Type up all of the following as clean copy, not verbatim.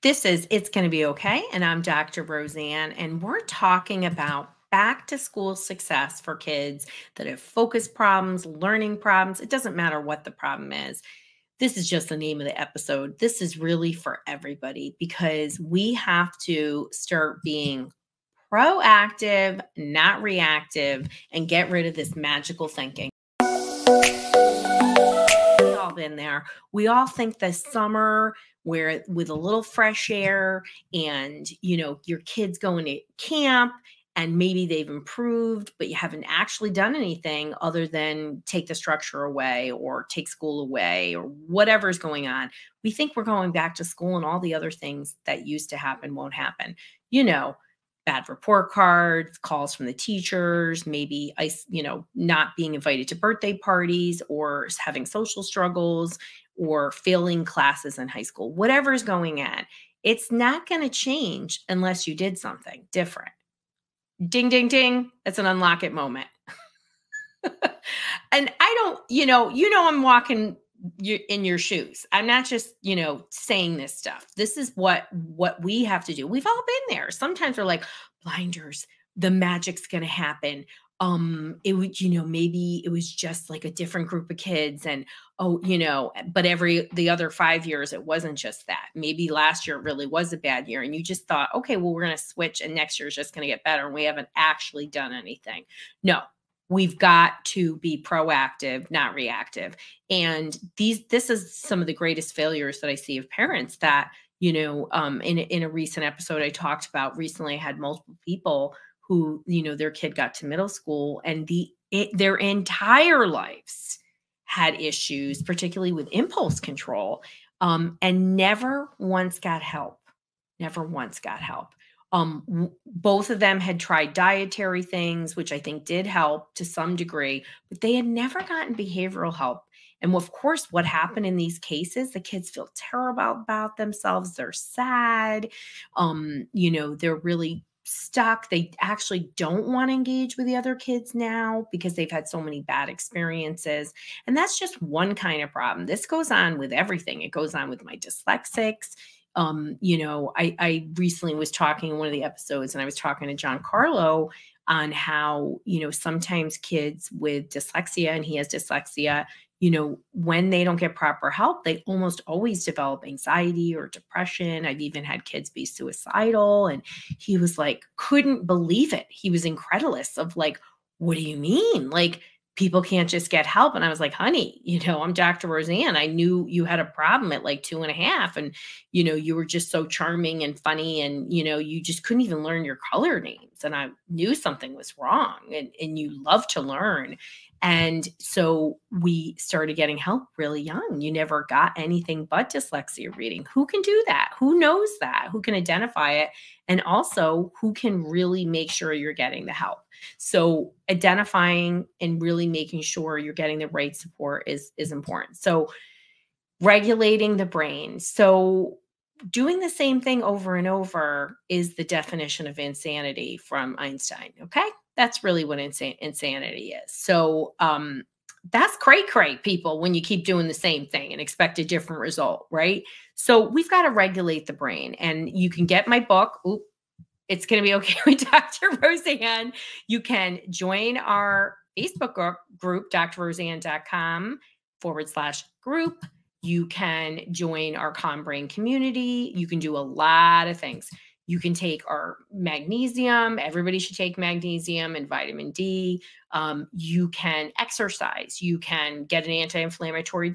This is It's Gonna Be Okay, and I'm Dr. Roseann, and we're talking about back to school success for kids that have focus problems, learning problems. It doesn't matter what the problem is. This is just the name of the episode. This is really for everybody because we have to start being proactive, not reactive, and get rid of this magical thinking. We've all been there. We all think the summer where with a little fresh air and your kids going to camp and maybe they've improved, but you haven't actually done anything other than take the structure away or take school away or whatever's going on. We think we're going back to school and all the other things that used to happen won't happen. Bad report cards, calls from the teachers, maybe not being invited to birthday parties or having social struggles or failing classes in high school, whatever's going on. It's not going to change unless you did something different. Ding, ding, ding. That's an unlock it moment. And I don't, I'm walking in your shoes. I'm not just, saying this stuff. This is what we have to do. We've all been there. Sometimes we're like, blinders, the magic's going to happen. It would, maybe it was just like a different group of kids and, but the other 5 years, it wasn't just that. Maybe last year it really was a bad year. And you just thought, okay, well, we're going to switch and next year is just going to get better. And we haven't actually done anything. No, we've got to be proactive, not reactive. And this is some of the greatest failures that I see of parents that, in a recent episode I talked about recently, I had multiple people who, their kid got to middle school and their entire lives had issues, particularly with impulse control, and never once got help. Never once got help. Both of them had tried dietary things, which I think did help to some degree, but they had never gotten behavioral help. And of course, what happened in these cases, the kids feel terrible about themselves. They're sad. They're really stuck. They actually don't want to engage with the other kids now because they've had so many bad experiences. And that's just one kind of problem. This goes on with everything. It goes on with my dyslexics. I recently was talking in one of the episodes and I was talking to John Carlo on how, sometimes kids with dyslexia, and he has dyslexia, when they don't get proper help, they almost always develop anxiety or depression. I've even had kids be suicidal. And he was like, couldn't believe it. He was incredulous of like, what do you mean? Like, people can't just get help. And I was like, honey, I'm Dr. Roseann. I knew you had a problem at like 2.5. And, you were just so charming and funny. And, you just couldn't even learn your color names. And I knew something was wrong and you love to learn. And so we started getting help really young. You never got anything but dyslexia reading. Who can do that? Who knows that? Who can identify it? And also who can really make sure you're getting the help? So identifying and really making sure you're getting the right support is important. So regulating the brain. So doing the same thing over and over is the definition of insanity from Einstein. Okay. That's really what insanity is. So that's cray people when you keep doing the same thing and expect a different result, right? So we've got to regulate the brain. And you can get my book. It's going to be okay with Dr. Roseann. You can join our Facebook group, drroseann.com/group. You can join our Calm Brain community. You can do a lot of things. You can take our magnesium. Everybody should take magnesium and vitamin D. You can exercise. You can get an anti-inflammatory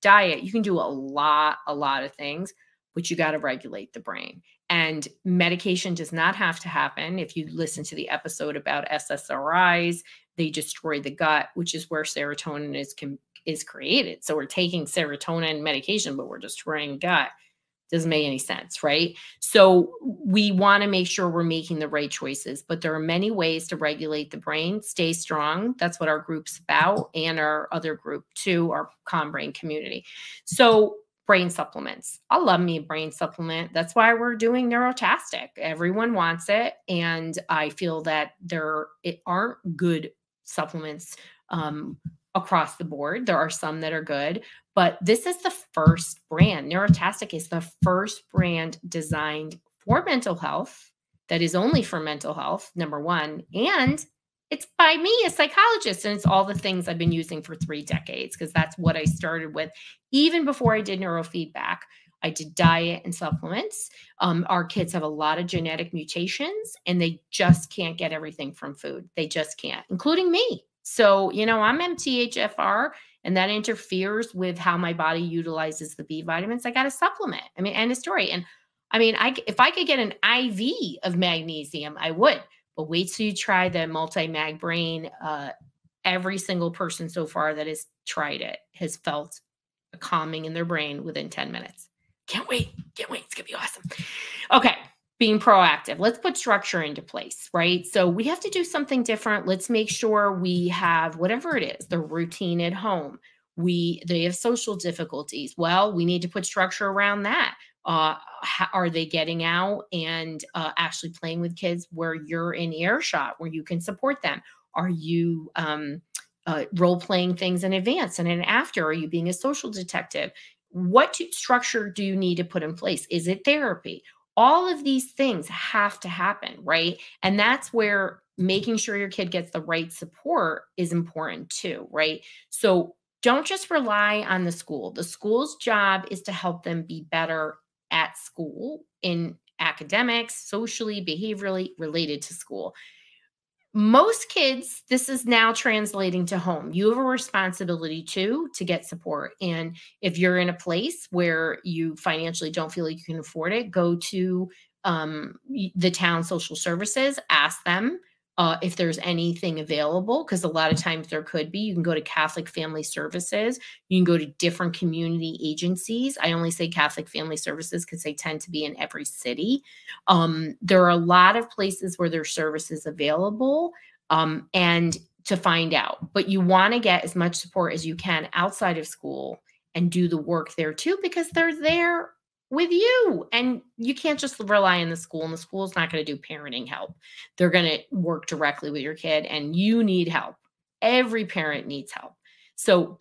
diet. You can do a lot of things, but you got to regulate the brain. And medication does not have to happen. If you listen to the episode about SSRIs, they destroy the gut, which is where serotonin is created. So we're taking serotonin medication, but we're destroying gut. Doesn't make any sense, right? So we want to make sure we're making the right choices, but there are many ways to regulate the brain. Stay strong. That's what our group's about, and our other group too, our Calm Brain community. So brain supplements. I love me a brain supplement. That's why we're doing Neurotastic. Everyone wants it. And I feel that there aren't good supplements across the board. There are some that are good, But this is the first brand. Neurotastic is the first brand designed for mental health that is only for mental health, number one. And it's by me, a psychologist, and it's all the things I've been using for 3 decades because that's what I started with. Even before I did neurofeedback, I did diet and supplements. Our kids have a lot of genetic mutations and they just can't get everything from food. They just can't, including me. So, I'm MTHFR and that interferes with how my body utilizes the B vitamins. I got to supplement. I mean, end of story. And if I could get an IV of magnesium, I would. But wait till you try the multi-mag brain. Every single person so far that has tried it has felt a calming in their brain within 10 minutes. Can't wait. Can't wait. It's going to be awesome. Okay. Being proactive. Let's put structure into place, right? So we have to do something different. Let's make sure we have whatever it is, the routine at home. They have social difficulties. Well, we need to put structure around that. Are they getting out and actually playing with kids where you're in earshot, where you can support them? Are you role playing things in advance and then after? Are you being a social detective? What structure do you need to put in place? Is it therapy? All of these things have to happen, right? And that's where making sure your kid gets the right support is important too, right? So don't just rely on the school. The school's job is to help them be better at school in academics, socially, behaviorally related to school. Most kids, this is now translating to home. You have a responsibility too to get support. And if you're in a place where you financially don't feel like you can afford it, go to the town social services, ask them if there's anything available, because a lot of times there could be. You can go to Catholic Family Services. You can go to different community agencies. I only say Catholic Family Services because they tend to be in every city. There are a lot of places where there's services available and to find out. But you want to get as much support as you can outside of school and do the work there too, because they're there with you. And you can't just rely on the school, and the school's not going to do parenting help. They're going to work directly with your kid, and you need help. Every parent needs help. So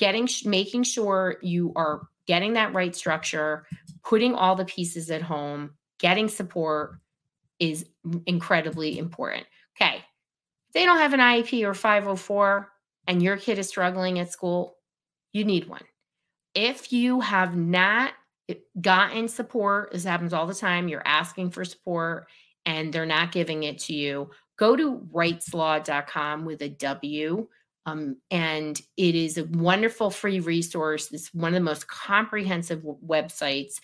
making sure you are getting that right structure, putting all the pieces at home, getting support is incredibly important. Okay. If they don't have an IEP or 504 and your kid is struggling at school, you need one. If you have not gotten support, this happens all the time, you're asking for support and they're not giving it to you, go to rightslaw.com with a W. And it is a wonderful free resource. It's one of the most comprehensive websites.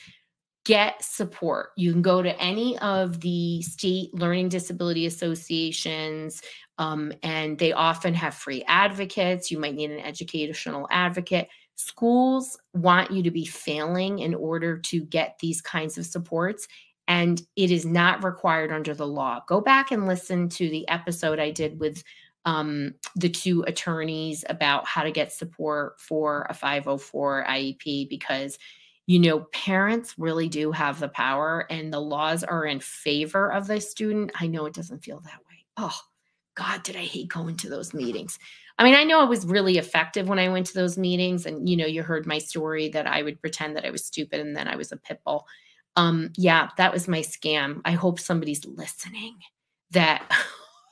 Get support. You can go to any of the state learning disability associations, and they often have free advocates. You might need an educational advocate. Schools want you to be failing in order to get these kinds of supports, and it is not required under the law. Go back and listen to the episode I did with the 2 attorneys about how to get support for a 504 IEP, because parents really do have the power and the laws are in favor of the student. I know it doesn't feel that way. Oh, God, did I hate going to those meetings. I mean, I know I was really effective when I went to those meetings, and, you heard my story that I would pretend that I was stupid and then I was a pit bull. Yeah, that was my scam. I hope somebody's listening that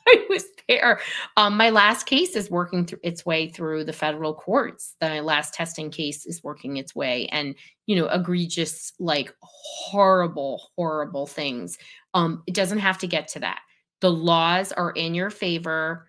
I was there. My last case is working its way through the federal courts. The last testing case is working its way, and egregious, like horrible, horrible things. It doesn't have to get to that. The laws are in your favor.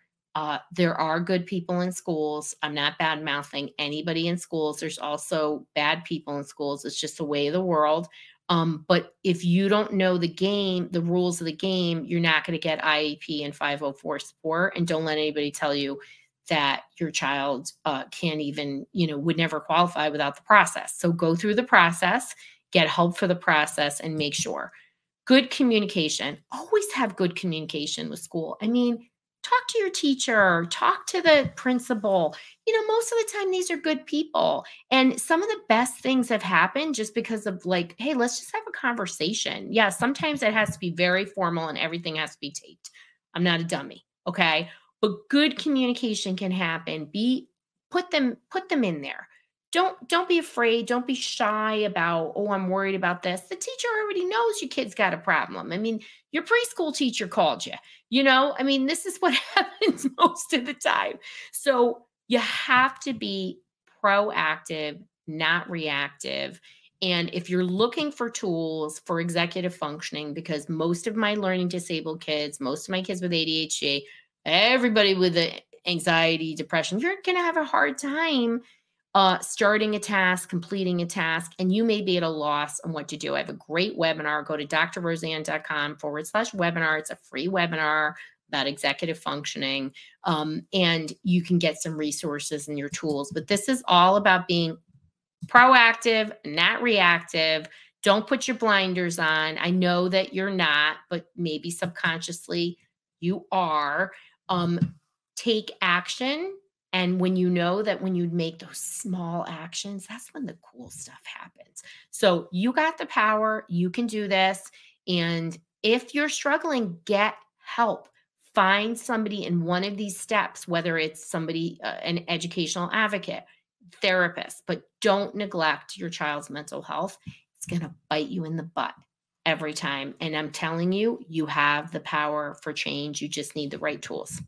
There are good people in schools. I'm not bad mouthing anybody in schools. There's also bad people in schools. It's just the way of the world. But if you don't know the rules of the game, you're not going to get IEP and 504 support. And don't let anybody tell you that your child can't even, would never qualify without the process. So go through the process, get help for the process, and make sure. Good communication. Always have good communication with school. I mean, talk to your teacher, talk to the principal. Most of the time, these are good people. And some of the best things have happened just because of like, hey, let's just have a conversation. Yeah, sometimes it has to be very formal and everything has to be taped. I'm not a dummy, okay? But good communication can happen. Put them in there. don't be afraid. Don't be shy about, oh, I'm worried about this. The teacher already knows your kid's got a problem. I mean, your preschool teacher called you, I mean, this is what happens most of the time. So you have to be proactive, not reactive. And if you're looking for tools for executive functioning, because most of my learning disabled kids, most of my kids with ADHD, everybody with anxiety, depression, you're going to have a hard time starting a task, completing a task, and you may be at a loss on what to do. I have a great webinar. Go to drroseann.com/webinar. It's a free webinar about executive functioning, and you can get some resources and your tools. But this is all about being proactive, not reactive. Don't put your blinders on. I know that you're not, but maybe subconsciously you are. Take action. And when you know that when you make those small actions, that's when the cool stuff happens. So you got the power. You can do this. And if you're struggling, get help. Find somebody in one of these steps, whether it's somebody, an educational advocate, therapist, but don't neglect your child's mental health. It's going to bite you in the butt every time. And I'm telling you, you have the power for change. You just need the right tools.